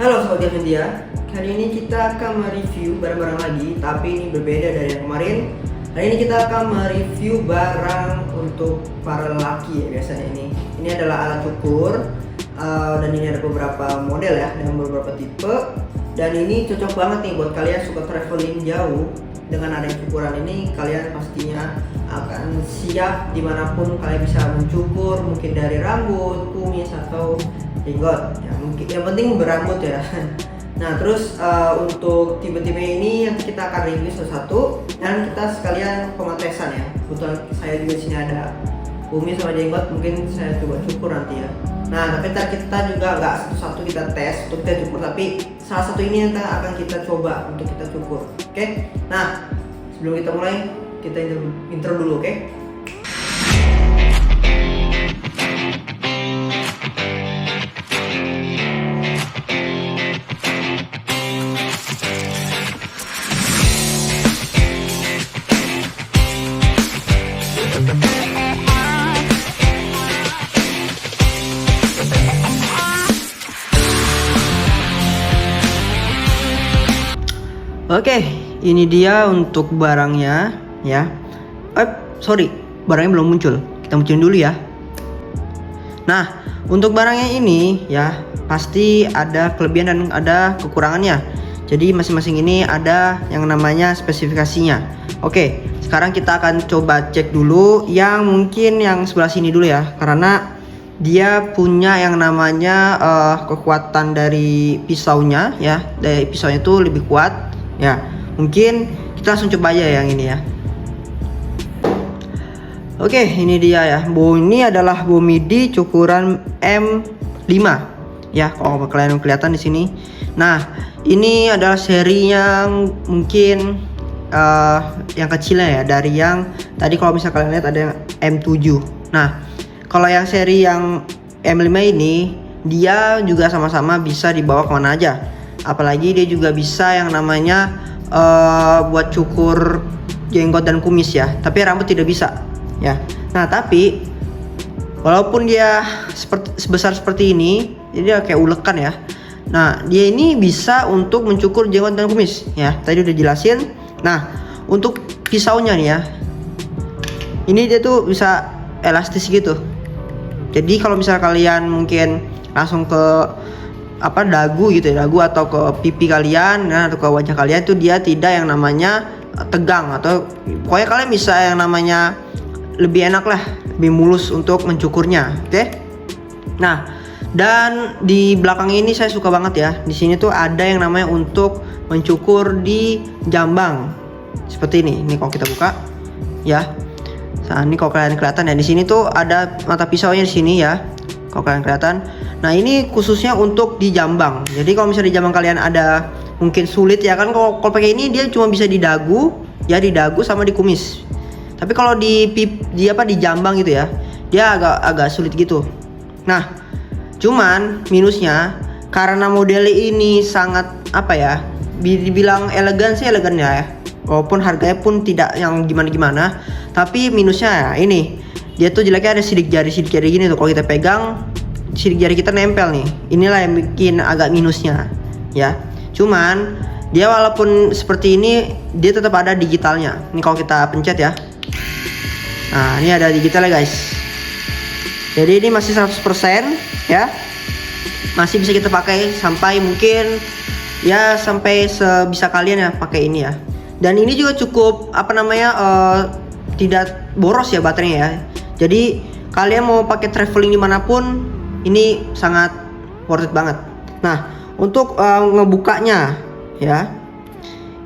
Halo Sobat Media, kali ini kita akan mereview barang-barang lagi, tapi ini berbeda dari yang kemarin. Hari ini kita akan mereview barang untuk para lelaki ya biasanya ini. Ini adalah alat cukur dan ini ada beberapa model ya, dengan beberapa tipe. Dan ini cocok banget nih buat kalian suka traveling jauh. Dengan adanya cukuran ini, kalian pastinya akan siap dimanapun kalian bisa mencukur, mungkin dari rambut, kumis atau jenggot. Ya mungkin yang penting berambut ya. Nah terus untuk tipe-tipe ini yang kita akan review satu-satu dan kita sekalian pematesan ya. Kebetulan saya juga di sini ada kumis sama jenggot, mungkin saya coba cukur nanti ya. Nah tapi ntar kita juga nggak satu-satu kita tes untuk kita cukur, tapi salah satu ini yang akan kita coba untuk kita cukur. Oke? Nah sebelum kita mulai, kita intro dulu, oke? Oke, ini dia untuk barangnya ya. Sorry, barangnya belum muncul. Kita munculin dulu ya. Nah, untuk barangnya ini ya pasti ada kelebihan dan ada kekurangannya. Jadi masing-masing ini ada yang namanya spesifikasinya. Oke, sekarang kita akan coba cek dulu yang mungkin yang sebelah sini dulu ya, karena dia punya yang namanya kekuatan dari pisaunya ya. Dari pisaunya itu lebih kuat. Ya, mungkin kita langsung coba aja yang ini ya. Oke, ini dia ya. Ini adalah bom MIDI cukuran M5 ya. Kalau kalian kelihatan di sini. Nah, ini adalah seri yang mungkin yang kecilnya ya, dari yang tadi kalau misalnya kalian lihat ada yang M7. Nah, kalau yang seri yang M5 ini dia juga sama-sama bisa dibawa kemana aja. Apalagi dia juga bisa yang namanya buat cukur jenggot dan kumis ya, tapi rambut tidak bisa ya. Nah tapi walaupun dia sebesar seperti ini, jadi dia kayak ulekan ya. Nah dia ini bisa untuk mencukur jenggot dan kumis ya, tadi udah jelasin. Nah untuk pisaunya nih ya, ini dia tuh bisa elastis gitu. Jadi kalau misalnya kalian mungkin langsung ke dagu gitu ya, dagu atau ke pipi kalian ya, atau ke wajah kalian, itu dia tidak yang namanya tegang, atau pokoknya kalian bisa yang namanya lebih enak lah, lebih mulus untuk mencukurnya. Oke? Nah, dan di belakang ini saya suka banget ya. Di sini tuh ada yang namanya untuk mencukur di jambang. Seperti ini. Ini kalau kita buka ya. Nah, ini kalau kalian kelihatan ya, di sini tuh ada mata pisaunya di sini ya. Kalau kalian kelihatan. Nah ini khususnya untuk di jambang. Jadi kalau misalnya di jambang kalian ada mungkin sulit ya kan, kalau pakai ini dia cuma bisa di dagu ya, di dagu sama di kumis. Tapi kalau di jambang gitu ya, dia agak sulit gitu. Nah cuman minusnya karena model ini sangat dibilang elegan sih, elegan ya, walaupun harganya pun tidak yang gimana-gimana. Tapi minusnya ya ini, dia tuh jeleknya ada sidik jari gini tuh, kalau kita pegang sidik jari kita nempel nih. Inilah yang bikin agak minusnya ya. Cuman dia walaupun seperti ini, dia tetap ada digitalnya. Ini kalau kita pencet ya, nah ini ada digitalnya guys. Jadi ini masih 100% ya, masih bisa kita pakai sampai mungkin ya, sampai sebisa kalian ya pakai ini ya. Dan ini juga cukup tidak boros ya baterainya ya. Jadi kalian mau pakai traveling dimanapun, ini sangat worth it banget. Nah untuk ngebukanya ya,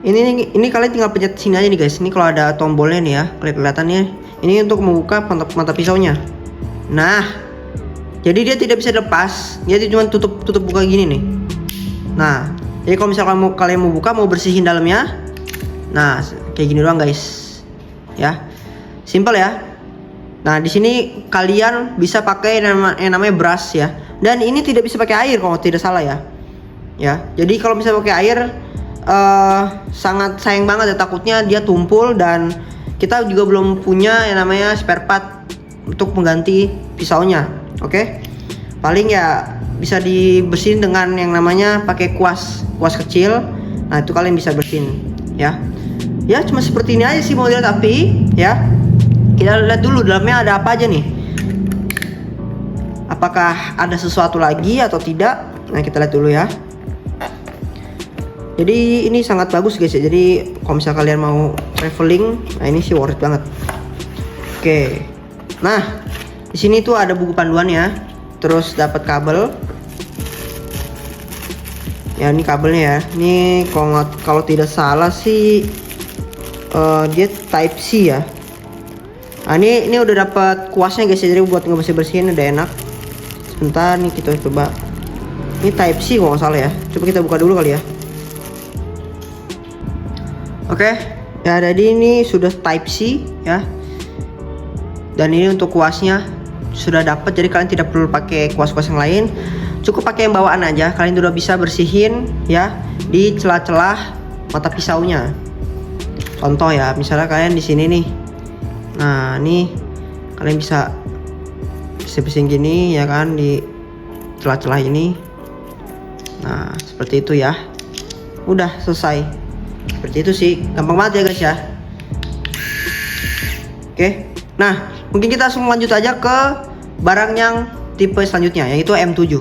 ini kalian tinggal pencet sini aja nih guys. Ini kalau ada tombolnya nih ya, kelihatannya ini untuk membuka mata pisaunya. Nah jadi dia tidak bisa lepas, dia cuma tutup buka gini nih. Nah jadi kalau misalkan kalian mau buka, mau bersihin dalamnya, nah kayak gini doang guys ya, simple ya. Nah di sini kalian bisa pakai yang namanya brush ya, dan ini tidak bisa pakai air kalau tidak salah ya. Ya, jadi kalau misalnya pakai air sangat sayang banget ya, takutnya dia tumpul, dan kita juga belum punya yang namanya spare part untuk mengganti pisaunya. Oke, paling ya bisa dibersihin dengan yang namanya pakai kuas kecil. Nah itu kalian bisa bersihin ya. Ya cuma seperti ini aja sih model, tapi ya kita lihat dulu dalamnya ada apa aja nih. Apakah ada sesuatu lagi atau tidak? Nah kita lihat dulu ya. Jadi ini sangat bagus guys ya. Jadi kalau misalnya kalian mau traveling, nah ini sih worth it banget. Oke. Nah di sini tuh ada buku panduannya. Terus dapat kabel. Ya ini kabelnya ya. Ini kalau tidak salah sih dia Type C ya. Nah ini udah dapat kuasnya guys ya, jadi buat ngebersih-bersihin udah enak. Sebentar nih kita coba. Ini Type C kalau nggak salah ya. Coba kita buka dulu kali ya. Oke, ya jadi ini sudah Type C ya. Dan ini untuk kuasnya sudah dapat, jadi kalian tidak perlu pakai kuas-kuas yang lain. Cukup pakai yang bawaan aja. Kalian udah bisa bersihin ya di celah-celah mata pisaunya. Contoh ya, misalnya kalian di sini nih. Nah, ini kalian bisa bersihin gini ya kan di celah-celah ini. Nah, seperti itu ya. Udah selesai. Seperti itu sih, gampang banget ya guys ya. Oke. Nah, mungkin kita langsung lanjut aja ke barang yang tipe selanjutnya, yaitu M7.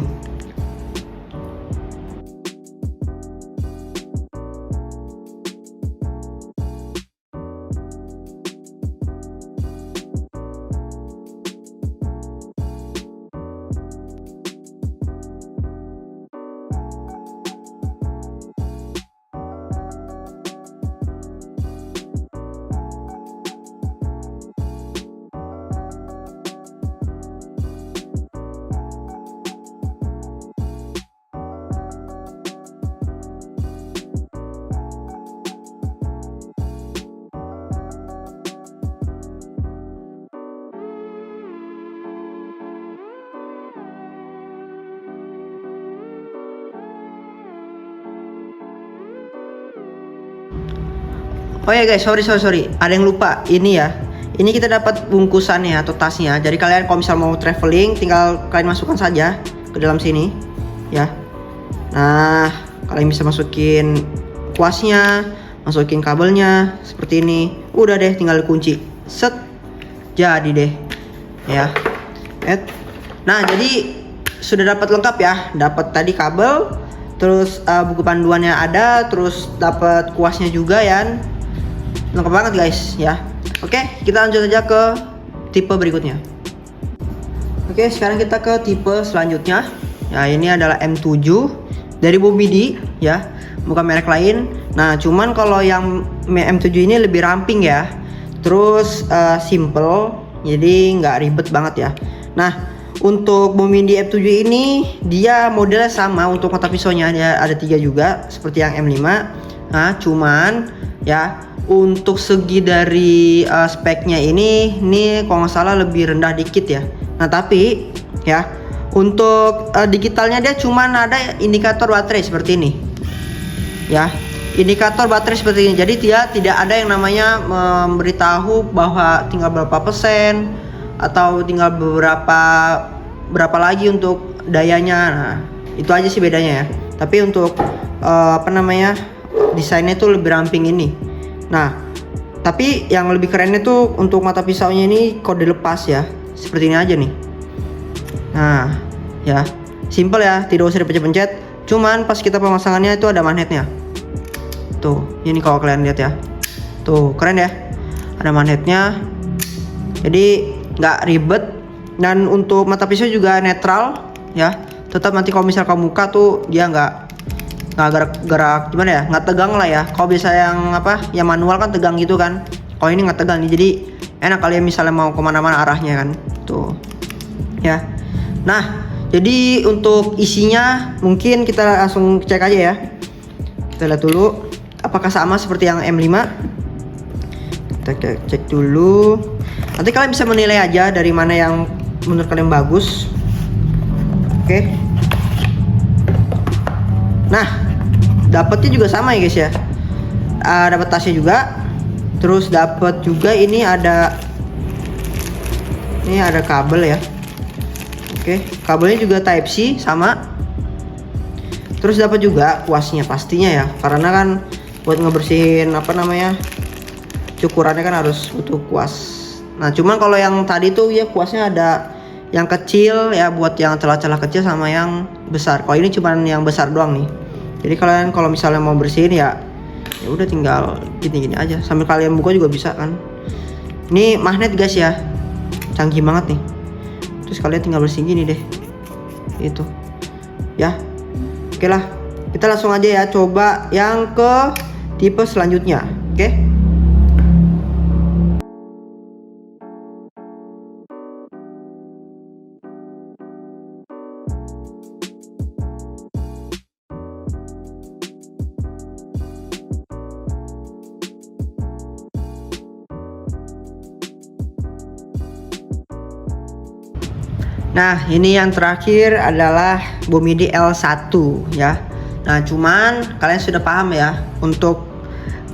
Oh ya guys, sorry, ada yang lupa. Ini ya, ini kita dapat bungkusannya atau tasnya. Jadi kalian kalau misal mau traveling, tinggal kalian masukkan saja ke dalam sini ya. Nah, kalian bisa masukin kuasnya, masukin kabelnya seperti ini. Udah deh, tinggal kunci. Set, jadi deh ya. Nah, jadi sudah dapat lengkap ya. Dapat tadi kabel, terus buku panduannya ada, terus dapat kuasnya juga ya. Lengkap banget guys ya. Oke, kita lanjut aja ke tipe berikutnya. Oke, sekarang kita ke tipe selanjutnya. Ya, ini adalah M7 dari Bomidi ya, bukan merek lain. Nah, cuman kalau yang M7 ini lebih ramping ya. Terus simple, jadi nggak ribet banget ya. Nah, untuk Bomidi M7 ini dia modelnya sama. Untuk mata pisaunya ada 3 juga seperti yang M5. Nah, cuman ya untuk segi dari speknya ini kalau nggak salah lebih rendah dikit ya. Nah tapi ya untuk digitalnya dia cuman ada indikator baterai seperti ini ya, indikator baterai seperti ini. Jadi dia tidak ada yang namanya memberitahu bahwa tinggal berapa persen atau tinggal berapa lagi untuk dayanya. Nah itu aja sih bedanya ya. Tapi untuk desainnya tuh lebih ramping ini. Nah, tapi yang lebih kerennya tuh untuk mata pisaunya ini kode lepas ya. Seperti ini aja nih. Nah, ya, simple ya, tidak usah dipencet-pencet. Cuman pas kita pemasangannya itu ada magnetnya. Tuh, ini kalau kalian lihat ya. Tuh, keren ya. Ada magnetnya. Jadi nggak ribet. Dan untuk mata pisau juga netral ya. Tetap nanti kalau misal kamu buka tuh dia nggak gerak gimana ya, nggak tegang lah ya. Kalau biasa yang manual kan tegang gitu kan, kalau ini nggak tegang nih, jadi enak kalian misalnya mau kemana-mana arahnya kan tuh ya. Nah jadi untuk isinya mungkin kita langsung cek aja ya. Kita lihat dulu apakah sama seperti yang M5. Kita cek dulu, nanti kalian bisa menilai aja dari mana yang menurut kalian bagus. Oke. Nah dapatnya juga sama ya guys ya. Dapat tasnya juga. Terus dapat juga ini ada kabel ya. Oke, kabelnya juga Type C sama. Terus dapat juga kuasnya pastinya ya, karena kan buat ngebersihin apa namanya, cukurannya kan harus butuh kuas. Nah cuman kalau yang tadi tuh ya kuasnya ada yang kecil ya, buat yang celah-celah kecil sama yang besar. Kalau ini cuman yang besar doang nih. Jadi kalian kalau misalnya mau bersihin ya udah tinggal gini-gini aja, sambil kalian buka juga bisa kan. Ini magnet guys ya, canggih banget nih. Terus kalian tinggal bersihin gini deh, itu ya. Oke lah, kita langsung aja ya coba yang ke tipe selanjutnya. Oke. Nah ini yang terakhir adalah Bomidi L1 ya. Nah cuman kalian sudah paham ya, untuk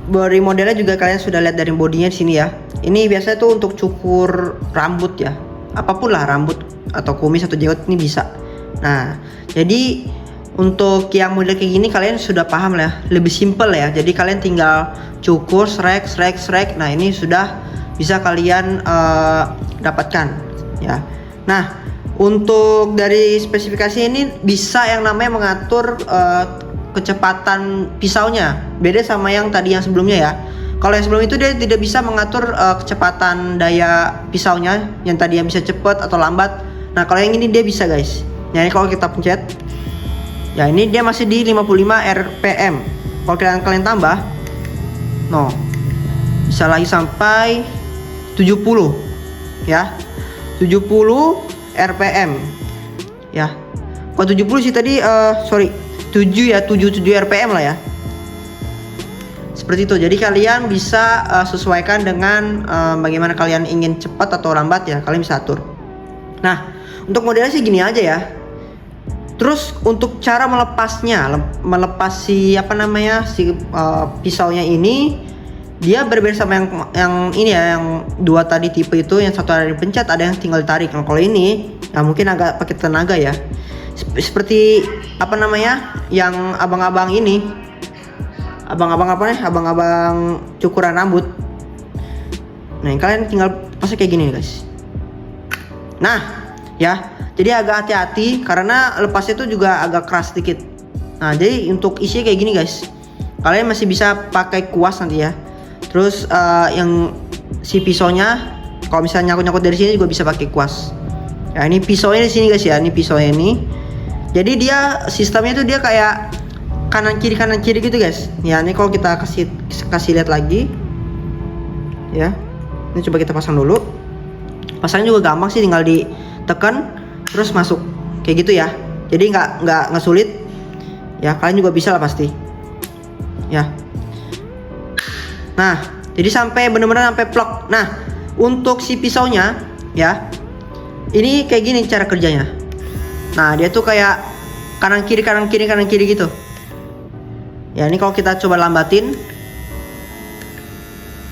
body modelnya juga kalian sudah lihat dari bodinya di sini ya. Ini biasanya tuh untuk cukur rambut ya, apapun lah, rambut atau kumis atau jenggot ini bisa. Nah jadi untuk yang model kayak gini kalian sudah paham lah ya, lebih simple ya. Jadi kalian tinggal cukur srek. Nah ini sudah bisa kalian dapatkan ya. Nah untuk dari spesifikasi ini bisa yang namanya mengatur kecepatan pisaunya, beda sama yang tadi yang sebelumnya ya. Kalau yang sebelum itu dia tidak bisa mengatur kecepatan daya pisaunya, yang tadi yang bisa cepat atau lambat. Nah kalau yang ini dia bisa guys. Nah ini kalau kita pencet, ya ini dia masih di 55 rpm. Kalau kalian tambah, no, bisa lagi sampai 70 ya, 70 rpm ya. Kalau 70 sih tadi 7 ya, 77 rpm lah ya, seperti itu. Jadi kalian bisa sesuaikan dengan bagaimana kalian ingin cepat atau lambat ya, kalian bisa atur. Nah untuk modelnya sih gini aja ya. Terus untuk cara melepasnya, melepas si apa namanya, si pisaunya ini, dia berbeda sama yang ini ya, yang dua tadi tipe itu, yang satu ada dipencet, ada yang tinggal ditarik. Nah, kalau ini ya mungkin agak pakai tenaga ya. Seperti apa namanya, yang abang-abang ini, abang-abang apa nih, abang-abang cukuran rambut. Nah, kalian tinggal pasnya kayak gini nih, guys. Nah, ya. Jadi agak hati-hati karena lepasnya itu juga agak keras sedikit. Nah, jadi untuk isinya kayak gini, guys. Kalian masih bisa pakai kuas nanti ya. Terus yang si pisaunya, kalau misalnya nyangkut-nyangkut dari sini juga bisa pakai kuas. Ya ini pisaunya di sini guys ya, ini pisaunya ini. Jadi dia sistemnya tuh dia kayak kanan kiri gitu guys. Ya ini kalau kita kasih lihat lagi, ya. Ini coba kita pasang dulu. Pasangnya juga gampang sih, tinggal ditekan terus masuk kayak gitu ya. Jadi nggak sulit. Ya kalian juga bisa lah pasti. Ya. Nah, jadi sampai bener-bener sampai plok. Nah, untuk si pisaunya ya, ini kayak gini cara kerjanya. Nah, dia tuh kayak kanan kiri gitu. Ya, ini kalau kita coba lambatin,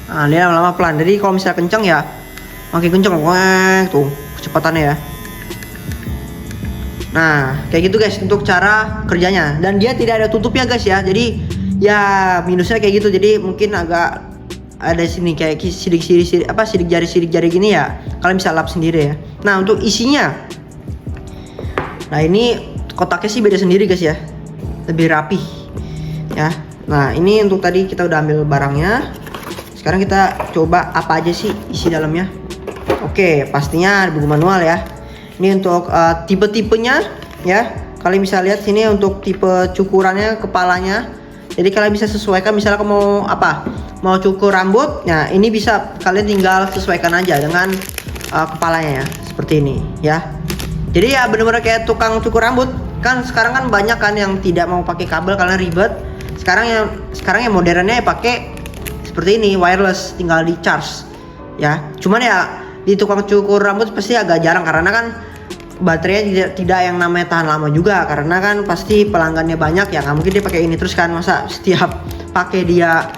nah dia lama-lama pelan. Jadi kalau misalnya kenceng ya makin kenceng, wah tuh kecepatannya ya. Nah, kayak gitu guys untuk cara kerjanya. Dan dia tidak ada tutupnya guys ya. Jadi ya minusnya kayak gitu, jadi mungkin agak ada sini kayak sidik jari gini ya, kalian bisa lap sendiri ya. Nah untuk isinya, nah ini kotaknya sih beda sendiri guys ya, lebih rapi ya. Nah ini untuk tadi kita udah ambil barangnya, sekarang kita coba apa aja sih isi dalamnya. Oke, pastinya ada buku manual ya. Ini untuk tipe-tipenya ya, kalian bisa lihat sini untuk tipe cukurannya, kepalanya. Jadi kalian bisa sesuaikan, misalnya kamu mau cukur rambut, nah ini bisa kalian tinggal sesuaikan aja dengan kepalanya ya, seperti ini ya. Jadi ya bener-bener kayak tukang cukur rambut kan. Sekarang kan banyak kan yang tidak mau pakai kabel karena ribet. Sekarang yang modernnya ya pakai seperti ini, wireless, tinggal di charge ya. Cuman ya di tukang cukur rambut pasti agak jarang karena kan baterainya tidak yang namanya tahan lama juga, karena kan pasti pelanggannya banyak ya, nggak mungkin dia pakai ini terus kan, masa setiap pakai dia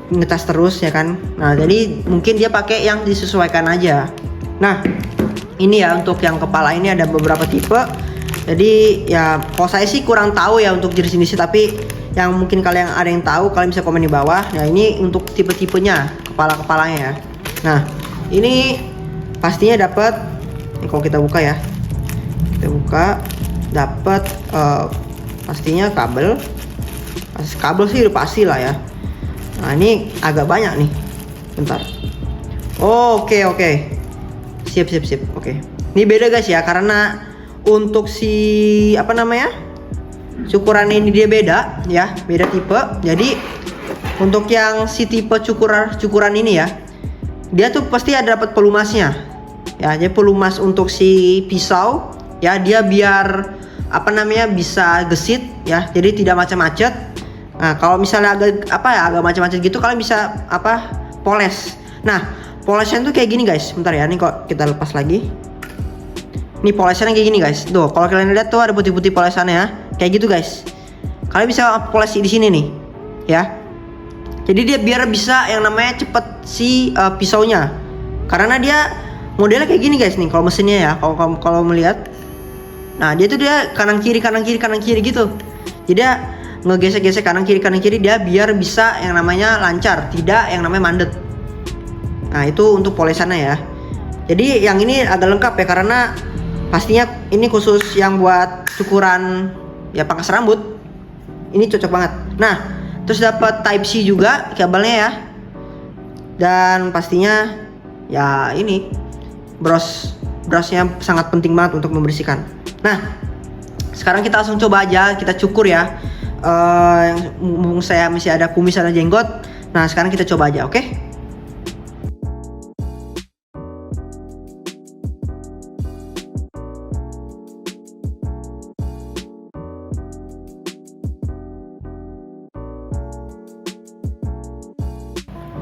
ngetes terus ya kan. Nah jadi mungkin dia pakai yang disesuaikan aja. Nah ini ya untuk yang kepala ini ada beberapa tipe. Jadi ya kalau saya sih kurang tahu ya untuk jenis-jenisnya, tapi yang mungkin kalian ada yang tahu kalian bisa komen di bawah. Nah ini untuk tipe-tipenya kepala-kepalanya ya. Nah ini pastinya dapat, kalau kita buka ya, kita buka dapat pastinya kabel sih udah pasti lah ya. Nah ini agak banyak nih, bentar. Oke. Sip. Oke. Ini beda guys ya, karena untuk si apa namanya, cukuran ini dia beda ya, beda tipe. Jadi untuk yang si tipe cukuran ini ya, dia tuh pasti ada dapat pelumasnya ya. Jadi pelumas untuk si pisau ya, dia biar apa namanya bisa gesit ya, jadi tidak macam-macet. Nah kalau misalnya agak macam-macet gitu, kalian bisa poles. Nah polesnya tuh kayak gini guys, bentar ya, nih kok kita lepas lagi. Ini polesannya kayak gini guys. Tuh, kalau kalian lihat tuh ada putih-putih polesannya ya. Kayak gitu guys. Kalian bisa poles di sini nih, ya. Jadi dia biar bisa yang namanya cepet si pisaunya. Karena dia modelnya kayak gini guys nih, kalau mesinnya ya. Kalau melihat. Nah, dia kanan kiri gitu. Jadi dia ngegesek-gesek kanan kiri dia biar bisa yang namanya lancar, tidak yang namanya mandet. Nah, itu untuk polesannya ya. Jadi yang ini agak lengkap ya, karena pastinya ini khusus yang buat cukuran ya pangkas rambut. Ini cocok banget. Nah, terus dapat Type C juga kabelnya ya. Dan pastinya ya ini brushnya sangat penting banget untuk membersihkan. Nah, sekarang kita langsung coba aja, kita cukur ya. Mumpung saya masih ada kumis ada jenggot. Nah, sekarang kita coba aja, oke?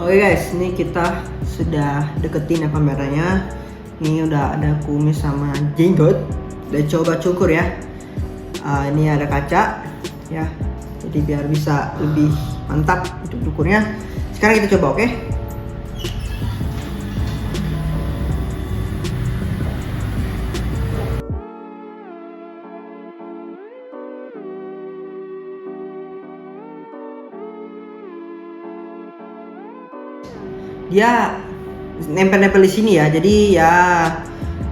Oke guys, ini kita sudah deketin ya kameranya. Ini udah ada kumis sama jenggot. Udah coba cukur ya. Ini ada kaca ya, jadi biar bisa lebih mantap untuk cukurnya. Sekarang kita coba, oke? Dia nempel-nempel di sini ya, jadi ya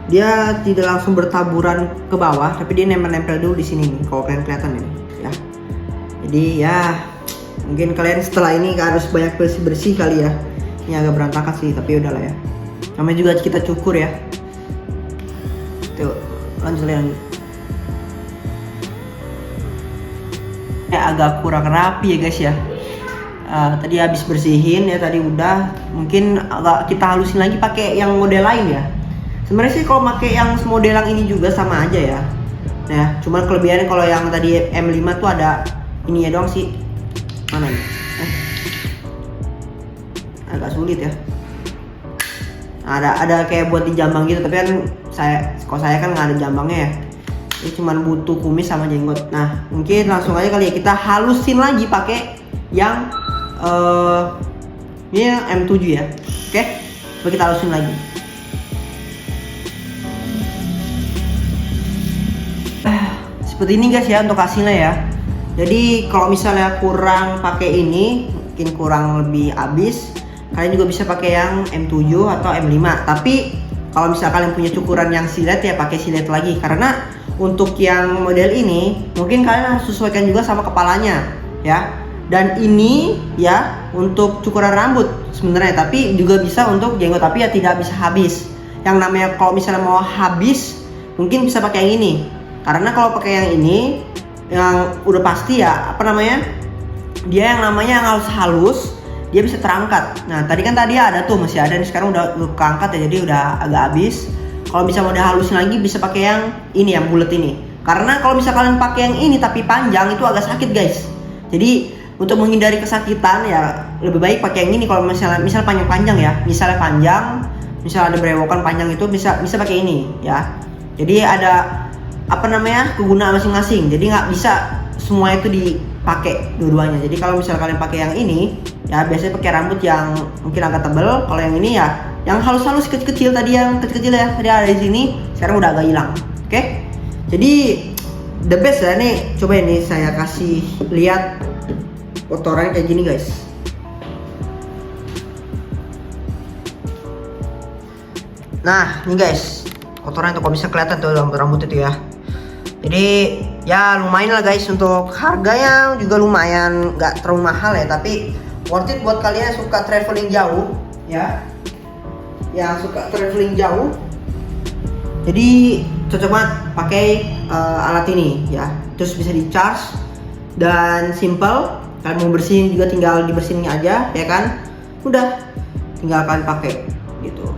dia tidak langsung bertaburan ke bawah, tapi dia nempel-nempel dulu di sini nih, kalau kalian kelihatan ini ya. Jadi ya mungkin kalian setelah ini harus banyak bersih kali ya. Ini agak berantakan sih, tapi udahlah ya, namanya juga kita cukur ya. Tuh, lanjut. Ya agak kurang rapi ya guys ya. Tadi habis bersihin ya, tadi udah, mungkin agak kita halusin lagi pakai yang model lain ya. Sebenarnya sih kalau pakai yang model yang ini juga sama aja ya. Nah, cuman kelebihannya kalau yang tadi M5 tuh ada ini ya doang sih. Mana nih? Agak sulit ya. Ada kayak buat di jambang gitu, tapi kan kalau saya kan nggak ada jambangnya ya. Ini cuman butuh kumis sama jenggot. Nah, mungkin langsung aja kali ya kita halusin lagi pakai yang ini M7 ya. Oke, coba kita halusin lagi. Seperti ini guys ya untuk hasilnya ya. Jadi kalau misalnya kurang pakai ini, mungkin kurang lebih habis, kalian juga bisa pakai yang M7 atau M5. Tapi kalau misalnya kalian punya cukuran yang silet ya pakai silet lagi, karena untuk yang model ini mungkin kalian harus sesuaikan juga sama kepalanya ya. Dan ini ya untuk cukuran rambut sebenarnya, tapi juga bisa untuk jenggot, tapi ya tidak bisa habis. Yang namanya kalau misalnya mau habis mungkin bisa pakai yang ini, karena kalau pakai yang ini yang udah pasti ya dia yang namanya halus dia bisa terangkat. Nah tadi ada tuh masih ada nih, sekarang udah keangkat ya, jadi udah agak habis. Kalau bisa mau dihalusin lagi bisa pakai yang ini, yang bulat ini, karena kalau misalnya kalian pakai yang ini tapi panjang itu agak sakit guys. Jadi untuk menghindari kesakitan ya lebih baik pakai yang ini. Kalau misalnya panjang ya, misalnya ada berewokan panjang itu bisa pakai ini ya. Jadi ada kegunaan masing-masing. Jadi nggak bisa semua itu dipakai dua-duanya. Jadi kalau misalnya kalian pakai yang ini ya biasanya pakai rambut yang mungkin agak tebal. Kalau yang ini ya Yang halus-halus kecil-kecil tadi, yang kecil-kecil ya, tadi ada di sini, sekarang udah agak hilang. Oke. Jadi the best ya nih. Coba ini saya kasih lihat kotoran kayak gini guys. Nah, ini guys, kotoran tuh, kalau bisa kelihatan tuh rambut itu ya. Jadi ya lumayan lah guys, untuk harganya juga lumayan, nggak terlalu mahal ya, tapi worth it buat kalian yang suka traveling jauh ya. Yang suka traveling jauh, jadi cocok banget pakai alat ini ya. Terus bisa di charge dan simple. Kalian mau bersihin juga tinggal dibersihin aja ya kan. Udah, tinggal kalian pakai gitu.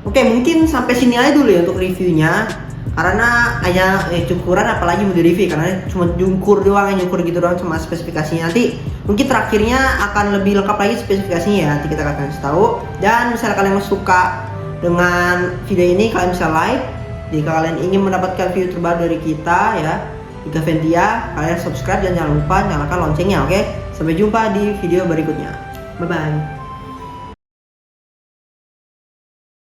Oke, mungkin sampai sini aja dulu ya untuk reviewnya. Karena hanya cukuran, apalagi mau di review karena cuma nyukur doang, nyukur gitu doang, cuma spesifikasinya. Nanti mungkin terakhirnya akan lebih lengkap lagi spesifikasinya ya, nanti kita akan kasih tahu. Dan misalnya kalian suka dengan video ini, kalian bisa like. Jika kalian ingin mendapatkan video terbaru dari kita ya, Ika Ventia, kalian subscribe dan jangan lupa nyalakan loncengnya. Oke, sampai jumpa di video berikutnya. Bye bye.